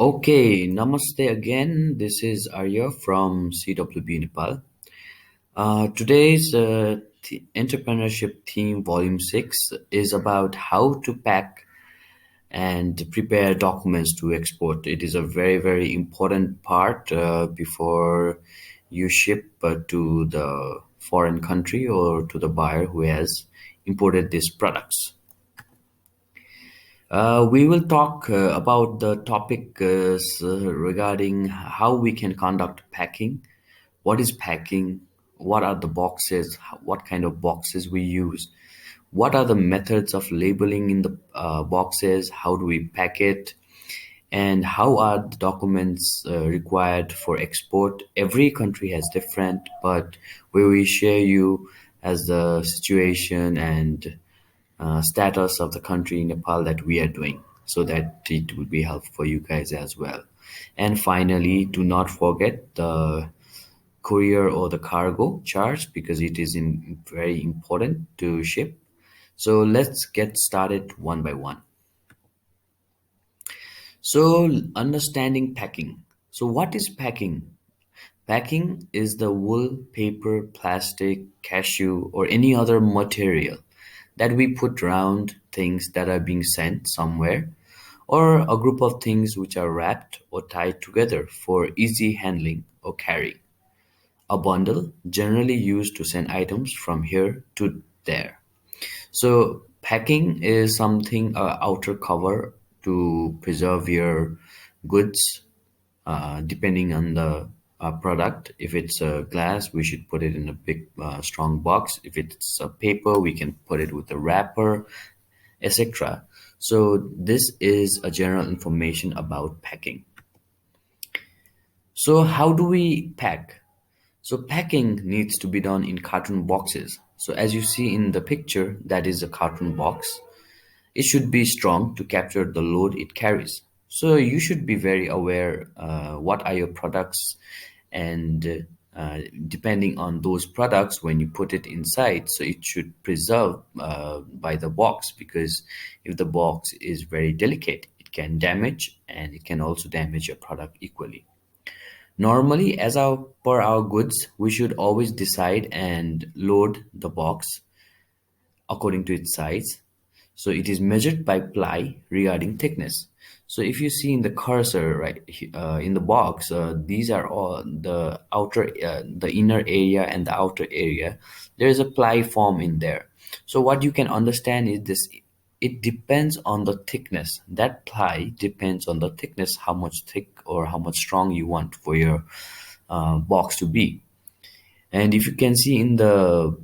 Okay, namaste again. This is Arya from CWB Nepal. Today's entrepreneurship theme, volume 6, is about how to pack and prepare documents to export. It is a very, very important part before you ship to the foreign country or to the buyer who has imported these products. We will talk about the topic regarding how we can conduct packing, what is packing, what are the boxes, what kind of boxes we use, what are the methods of labeling in the boxes, how do we pack it, and how are the documents required for export. Every country has different, but we will share you as the situation and status of the country Nepal that we are doing so that it will be helpful for you guys as well. And finally, do not forget the courier or the cargo charge because it is very important to ship. So let's get started one by one. So understanding packing. So what is packing? Packing is the wool, paper, plastic, cashew, or any other material that we put around things that are being sent somewhere, or a group of things which are wrapped or tied together for easy handling or carrying. A bundle generally used to send items from here to there. So packing is something outer cover to preserve your goods depending on the product. If it's a glass, we should put it in a big, strong box. If it's a paper, we can put it with a wrapper, etc. So this is a general information about packing. So how do we pack? So packing needs to be done in carton boxes. So as you see in the picture, that is a carton box. It should be strong to capture the load it carries. So you should be very aware what are your products and depending on those products when you put it inside, so it should preserve by the box because if the box is very delicate, it can damage and it can also damage your product equally. Normally, as our per our goods, we should always decide and load the box according to its size. So it is measured by ply regarding thickness. So if you see in the cursor, right, in the box, these are all the inner area and the outer area. There is a ply form in there. So what you can understand is this, it depends on the thickness. That ply depends on the thickness, how much thick or how much strong you want for your box to be. And if you can see in the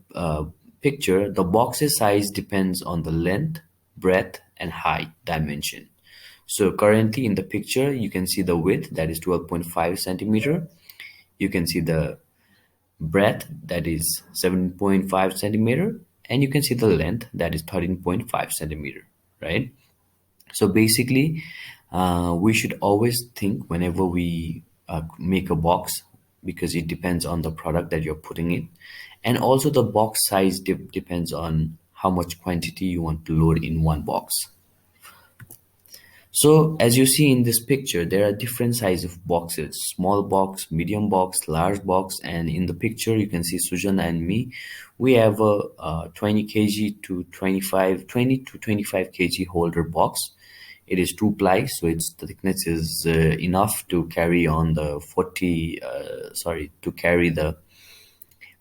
picture, the box's size depends on the length, breadth, and height dimension. So currently in the picture, you can see the width that is 12.5 centimeter. You can see the breadth that is 7.5 centimeter, and you can see the length that is 13.5 centimeter, right? So basically, we should always think whenever we make a box, because it depends on the product that you're putting in, and also the box size depends on how much quantity you want to load in one box. So as you see in this picture, there are different size of boxes: small box, medium box, large box, and in the picture you can see Sujana and me. We have a, 20 kg to 20 to 25 kg holder box. It is two ply, so its the thickness is enough to carry on the 40. To carry the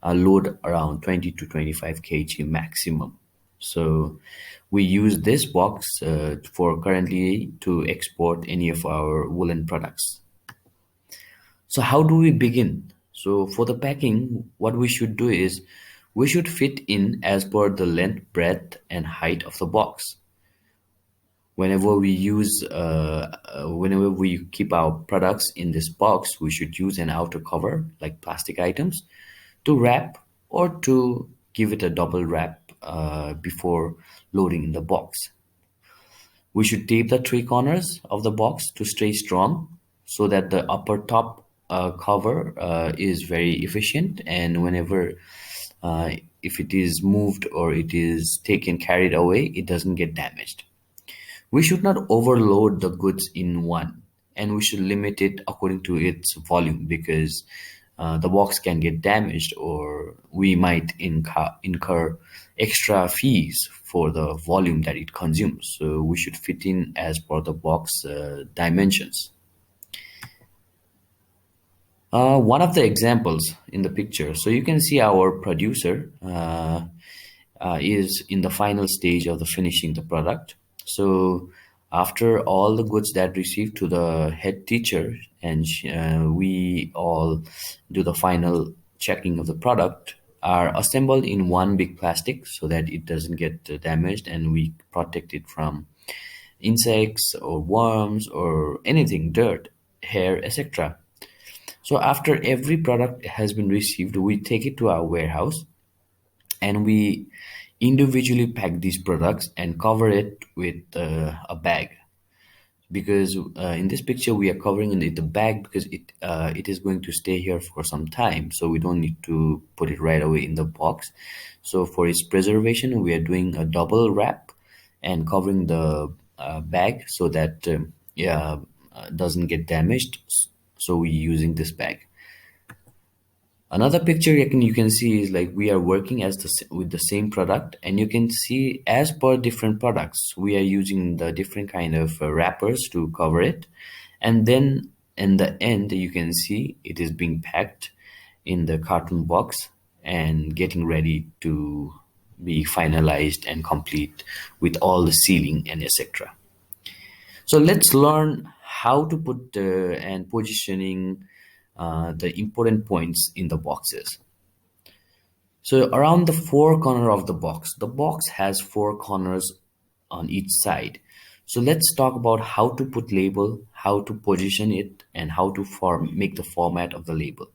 load around 20 to 25 kg maximum. So we use this box for currently to export any of our woolen products. So how do we begin? So for the packing, what we should do is we should fit in as per the length, breadth, and height of the box. Whenever we keep our products in this box, we should use an outer cover like plastic items to wrap or to give it a double wrap before loading in the box. We should tape the three corners of the box to stay strong so that the upper top cover is very efficient, and whenever if it is moved or it is taken carried away, it doesn't get damaged. We should not overload the goods in one. and we should limit it according to its volume, because the box can get damaged, or we might incur extra fees for the volume that it consumes. So we should fit in as per the box dimensions. One of the examples in the picture, so you can see our producer is in the final stage of the finishing the product. So after all the goods that received to the head teacher, and we all do the final checking of the product, are assembled in one big plastic so that it doesn't get damaged, and we protect it from insects or worms or anything, dirt, hair, etc. So after every product has been received, we take it to our warehouse, and we individually pack these products and cover it with a bag. Because in this picture we are covering it in the bag, because it is going to stay here for some time, so we don't need to put it right away in the box. So for its preservation, we are doing a double wrap and covering the bag so that yeah, doesn't get damaged. So we're using this bag. Another picture you can see is like we are working with the same product, and you can see as per different products we are using the different kind of wrappers to cover it, and then in the end you can see it is being packed in the carton box and getting ready to be finalized and complete with all the sealing and etc. So let's learn how to put and positioning the important points in the boxes. So around the four corner of the box has four corners on each side. So let's talk about how to put label, how to position it, and how to make the format of the label.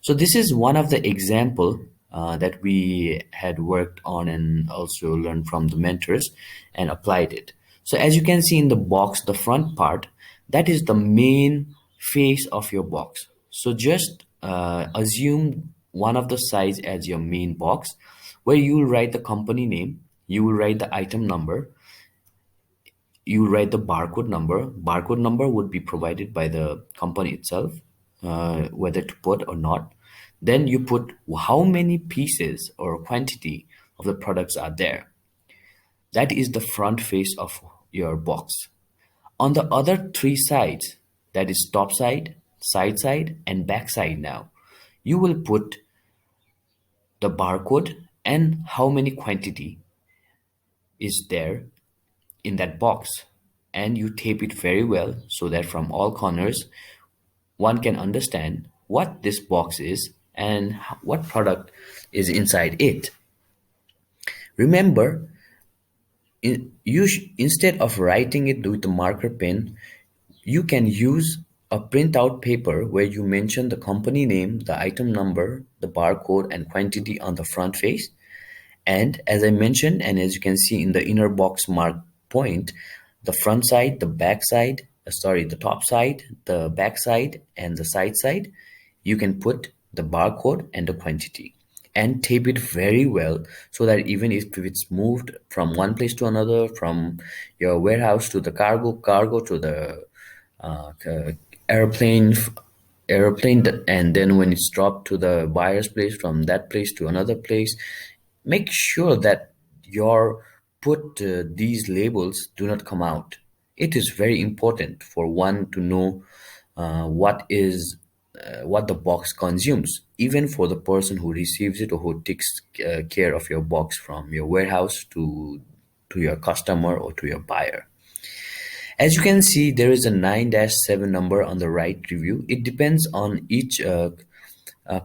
So this is one of the example that we had worked on and also learned from the mentors and applied it. So as you can see in the box, the front part, that is the main face of your box. So just assume one of the sides as your main box, where you will write the company name, you will write the item number, you write the barcode number. Barcode number would be provided by the company itself, whether to put or not. Then you put how many pieces or quantity of the products are there. That is the front face of your box. On the other three sides, that is top side, and back side now, you will put the barcode and how many quantity is there in that box, and you tape it very well so that from all corners one can understand what this box is and what product is inside it. Remember, instead of writing it with a marker pen, you can use a printout paper where you mention the company name, the item number, the barcode, and quantity on the front face. And as I mentioned, and as you can see in the inner box mark point, the front side, the back side, the top side, the back side, and the side, you can put the barcode and the quantity and tape it very well so that even if it's moved from one place to another, from your warehouse to the cargo to the airplane, and then when it's dropped to the buyer's place, from that place to another place, make sure that your put these labels do not come out. It is very important for one to know what the box consumes, even for the person who receives it or who takes care of your box from your warehouse to your customer or to your buyer. As you can see, there is a 9-7 number on the right review. It depends on each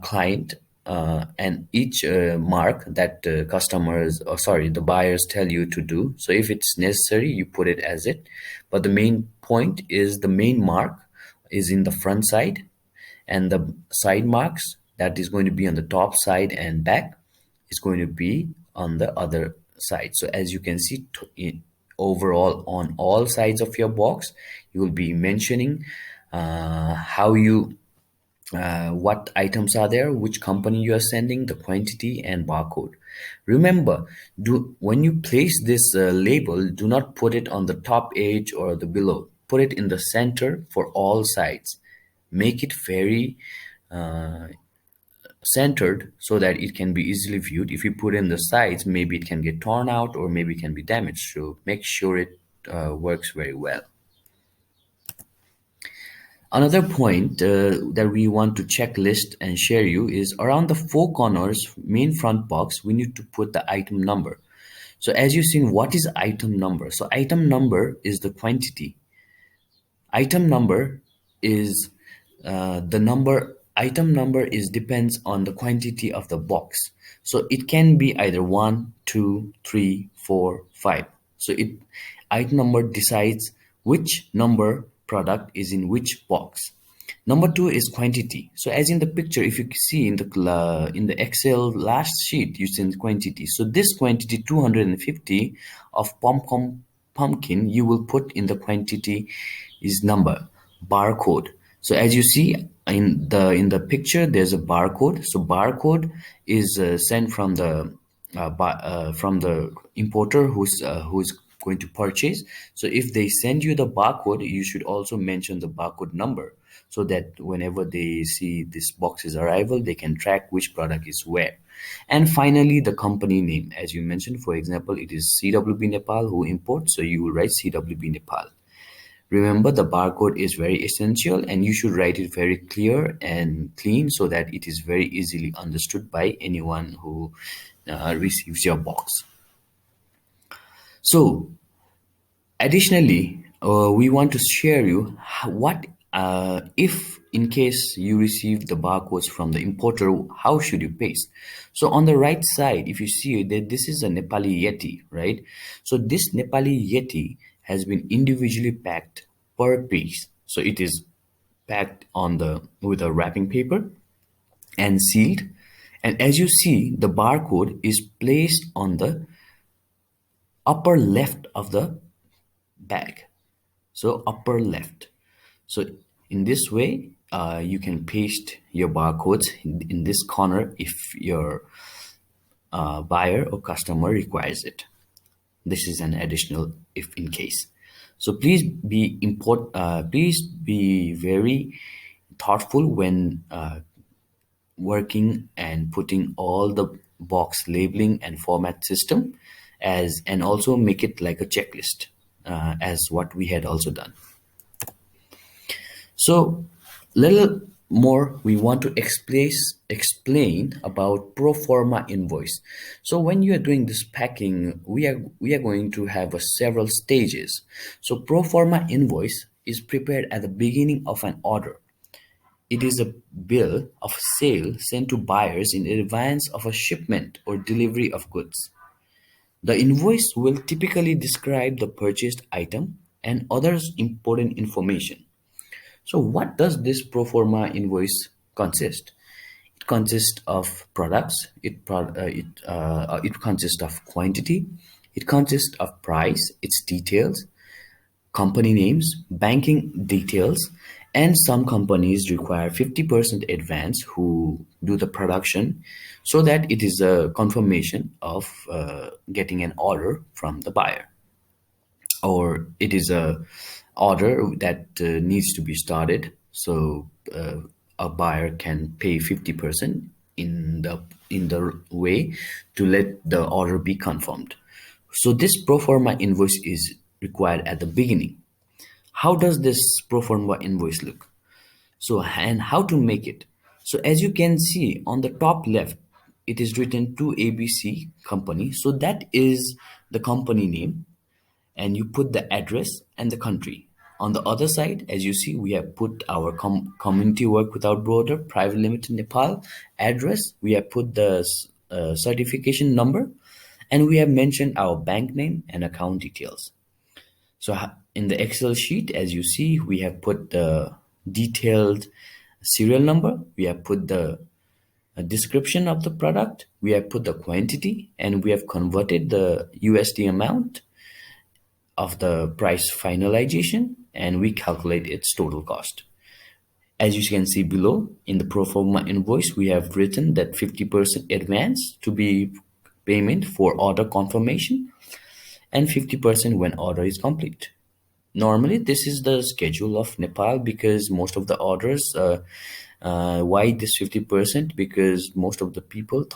client and each mark that the buyers tell you to do. So if it's necessary, you put it as it. But the main point is the main mark is in the front side, and the side marks that is going to be on the top side and back is going to be on the other side. So as you can see, overall on all sides of your box, you will be mentioning what items are there, which company you are sending, the quantity, and barcode. Remember, when you place this label, do not put it on the top edge or the below. put it in the center for all sides. Make it very uh, centered so that it can be easily viewed. If you put in the sides, maybe it can get torn out or maybe it can be damaged. So make sure it works very well. Another point that we want to checklist and share you is around the four corners main front box, we need to put the item number. So as you've seen, what is item number? So item number is the quantity. Item number is the number. Item number is depends on the quantity of the box. So it can be either 1, 2, 3, 4, 5. So it item number decides which number product is in which box. Number two is quantity. So as in the picture, if you see in the Excel last sheet, you see the quantity. So this quantity 250 of pumpkin you will put in the quantity is number barcode. So as you see in the picture, there's a barcode. So barcode is sent from the importer who's going to purchase. So if they send you the barcode, you should also mention the barcode number so that whenever they see this box's arrival, they can track which product is where. And finally, the company name. As you mentioned, for example, it is CWB Nepal who imports, so you will write CWB Nepal. Remember, the barcode is very essential and you should write it very clear and clean so that it is very easily understood by anyone who receives your box. So additionally, we want to share you what if in case you receive the barcodes from the importer, how should you paste? So on the right side, if you see that this is a Nepali Yeti, right? So this Nepali Yeti has been individually packed per piece. So it is packed on the with a wrapping paper and sealed. And as you see, the barcode is placed on the upper left of the bag. So upper left. So in this way, you can paste your barcodes in this corner if your buyer or customer requires it. This is an additional if in case. So please please be very thoughtful when working and putting all the box labeling and format system as and also make it like a checklist as what we had also done. So little more we want to explain about Proforma Invoice. So when you are doing this packing, we are going to have several stages. So Proforma Invoice is prepared at the beginning of an order. It is a bill of sale sent to buyers in advance of a shipment or delivery of goods. The invoice will typically describe the purchased item and other important information. So what does this pro forma invoice consist? It consists of products, it consists of quantity, it consists of price, its details, company names, banking details, and some companies require 50% advance who do the production so that it is a confirmation of getting an order from the buyer, or it is a order that needs to be started, so a buyer can pay 50% in the way to let the order be confirmed. So this pro forma invoice is required at the beginning. How does this pro forma invoice look? So and how to make it? So as you can see on the top left, it is written to ABC company, so that is the company name, and you put the address and the country. On the other side, as you see, we have put our community work without border private limited Nepal address. We have put the certification number, and we have mentioned our bank name and account details. So in the Excel sheet, as you see, we have put the detailed serial number. We have put the description of the product. We have put the quantity, and we have converted the USD amount of the price finalization, and we calculate its total cost. As you can see below in the pro forma invoice, we have written that 50% advance to be payment for order confirmation and 50% when order is complete. Normally, this is the schedule of Nepal because most of the orders. Why this 50%? Because most of the people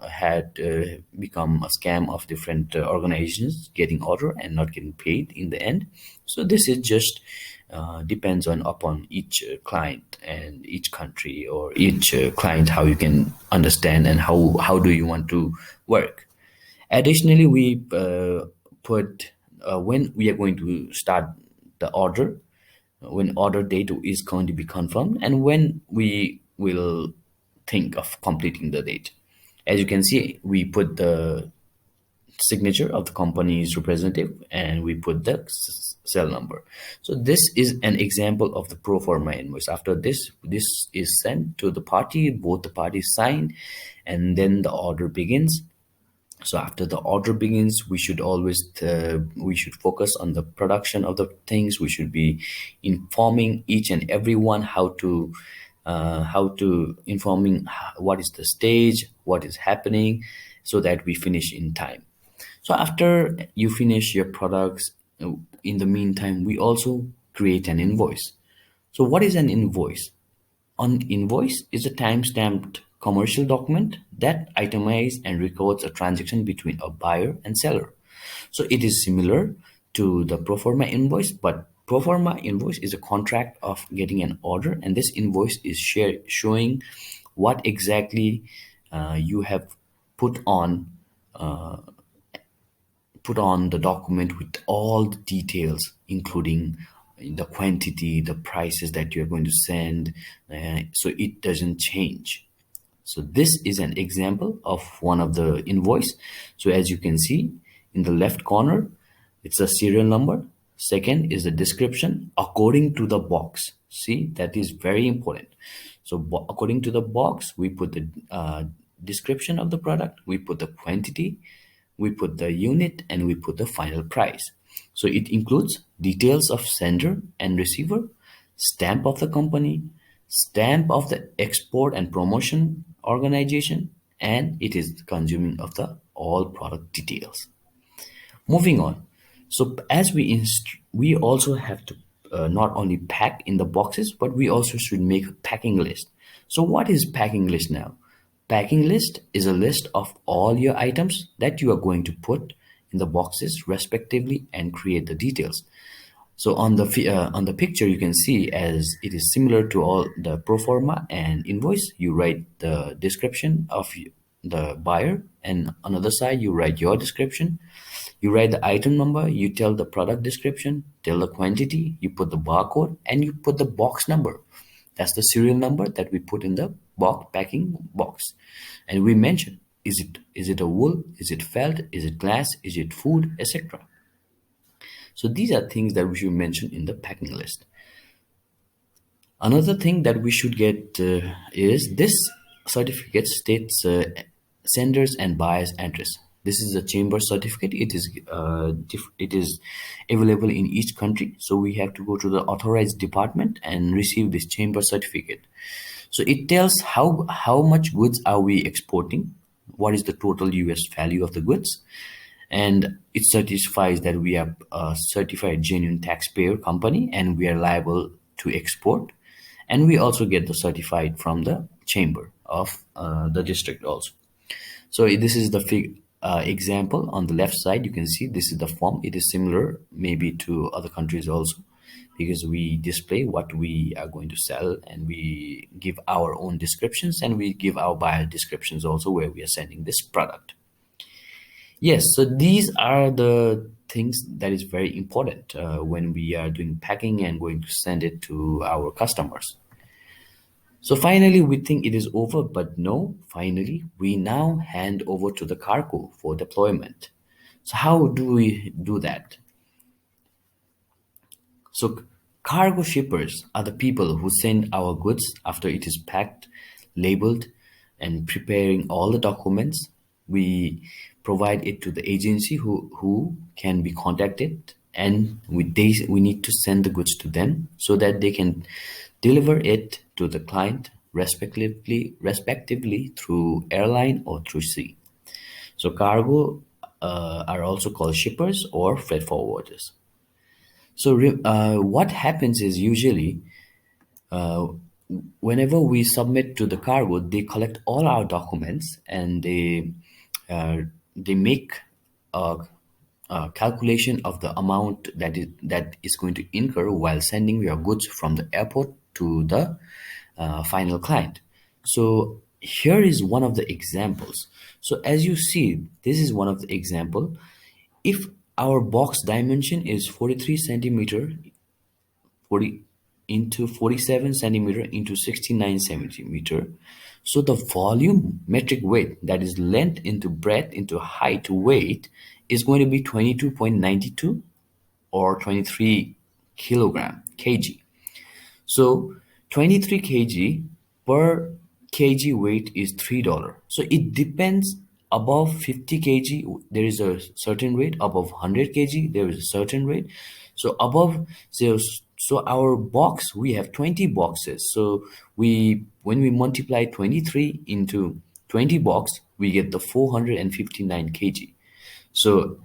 had become a scam of different organizations getting order and not getting paid in the end. So this is just depends on upon each client and each country or each client how you can understand and how do you want to work. Additionally, we put when we are going to start the order, when order date is going to be confirmed, and when we will think of completing the date. As you can see, we put the signature of the company's representative and we put the cell number. So this is an example of the pro forma invoice. After this is sent to the party, both the parties sign, and then the order begins. So after the order begins, we should always we should focus on the production of the things. We should be informing each and everyone how to informing what is the stage, what is happening, so that we finish in time. So after you finish your products, in the meantime we also create an invoice. So what is an invoice? An invoice is a time-stamped commercial document that itemizes and records a transaction between a buyer and seller. So it is similar to the Proforma invoice, but Proforma invoice is a contract of getting an order, and this invoice is showing what exactly you have put on put on the document with all the details, including the quantity, the prices that you're going to send, so it doesn't change. So this is an example of one of the invoice. So as you can see in the left corner, it's a serial number. Second is the description according to the box. See, that is very important. So according to the box, we put the description of the product, we put the quantity, we put the unit, and we put the final price. So it includes details of sender and receiver, stamp of the company, stamp of the export and promotion organization, and it is consuming of the all product details. Moving on. So as we also have to not only pack in the boxes, but we also should make a packing list. So what is packing list now? Packing list is a list of all your items that you are going to put in the boxes respectively and create the details. So on the picture, you can see as it is similar to all the pro forma and invoice. You write the description of the buyer, and on the other side, you write your description. You write the item number. You tell the product description, tell the quantity. You put the barcode, and you put the box number. That's the serial number that we put in the box packing box, and we mention is it a wool, is it felt, is it glass, is it food, etc. So these are things that we should mention in the packing list. Another thing that we should get is this certificate states senders and buyers address. This is a chamber certificate. It is available in each country. So we have to go to the authorized department and receive this chamber certificate. So it tells how much goods are we exporting, what is the total US value of the goods, and it certifies that we are a certified genuine taxpayer company and we are liable to export. And we also get the certified from the chamber of the district also. So this is the example on the left side. You can see this is the form. It is similar maybe to other countries also, because we display what we are going to sell and we give our own descriptions and we give our buyer descriptions also where we are sending this product. Yes, so these are the things that is very important when we are doing packing and going to send it to our customers. So finally, we think it is over, but no, finally, we now hand over to the cargo for deployment. So how do we do that? So cargo shippers are the people who send our goods after it is packed, labeled, and preparing all the documents. We provide it to the agency who can be contacted, and we need to send the goods to them so that they can deliver it to the client respectively through airline or through sea. So cargo are also called shippers or freight forwarders. So what happens is usually whenever we submit to the cargo, they collect all our documents and they make a, a calculation of the amount that is going to incur while sending your goods from the airport to the final client. So here is one of the examples. So as you see, this is one of the example. If our box dimension is 43 centimeter 40 into 47 centimeter into 69 centimeter. So the volume metric weight, that is length into breadth into height weight, is going to be 22.92 or 23 kg. So 23 kg per kg weight is $3. So it depends. Above 50 kg there is a certain rate, above 100 kg there is a certain rate. So above, so our box, we have 20 boxes. So we, when we multiply 23 into 20 box, we get the 459 kg. So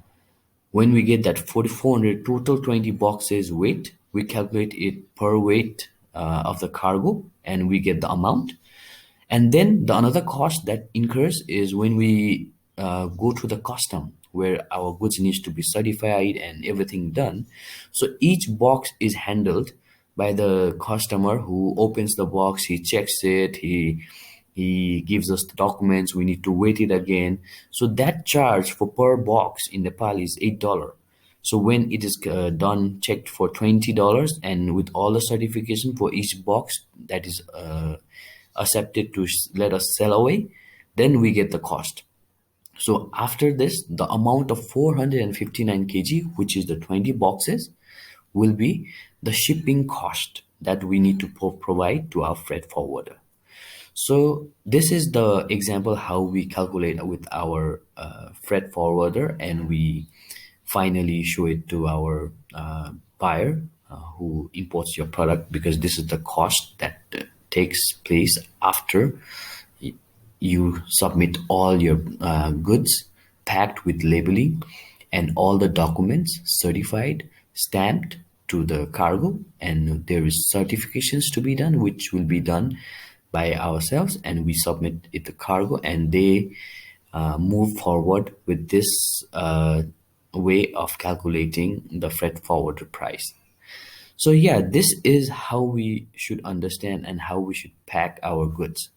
when we get that 4400 total 20 boxes weight, we calculate it per weight of the cargo and we get the amount. And then the another cost that incurs is when we go to the custom where our goods needs to be certified and everything done. So each box is handled by the customer who opens the box, he checks it, he gives us the documents, we need to weight it again. So that charge for per box in Nepal is $8. So when it is done, checked for $20, and with all the certification for each box that is accepted to let us sell away, then we get the cost. So after this, the amount of 459 kg, which is the 20 boxes, will be the shipping cost that we need to provide to our freight forwarder. So this is the example how we calculate with our freight forwarder, and we finally show it to our buyer who imports your product, because this is the cost that takes place after you submit all your goods packed with labeling and all the documents certified, stamped to the cargo, and there is certifications to be done which will be done by ourselves, and we submit it to cargo, and they move forward with this way of calculating the freight forwarder price. So yeah, this is how we should understand and how we should pack our goods.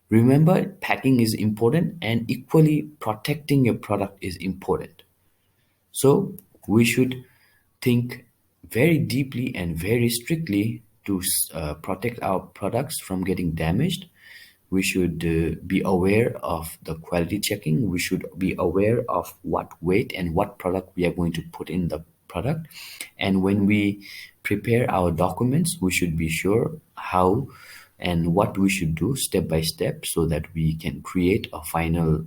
Remember, packing is important, and equally protecting your product is important. So we should think very deeply and very strictly to protect our products from getting damaged. We should be aware of the quality checking. We should be aware of what weight and what product we are going to put in the product. And when we prepare our documents, we should be sure how and what we should do step by step, so that we can create a final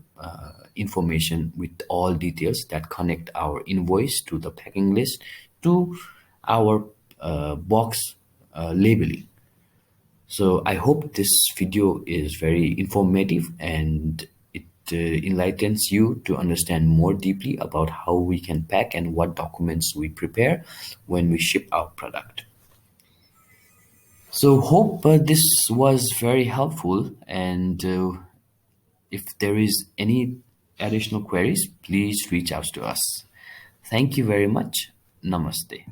information with all details that connect our invoice to the packing list to our box labeling. So I hope this video is very informative and it enlightens you to understand more deeply about how we can pack and what documents we prepare when we ship our product. So hope this was very helpful, and if there is any additional queries, please reach out to us. Thank you very much. Namaste.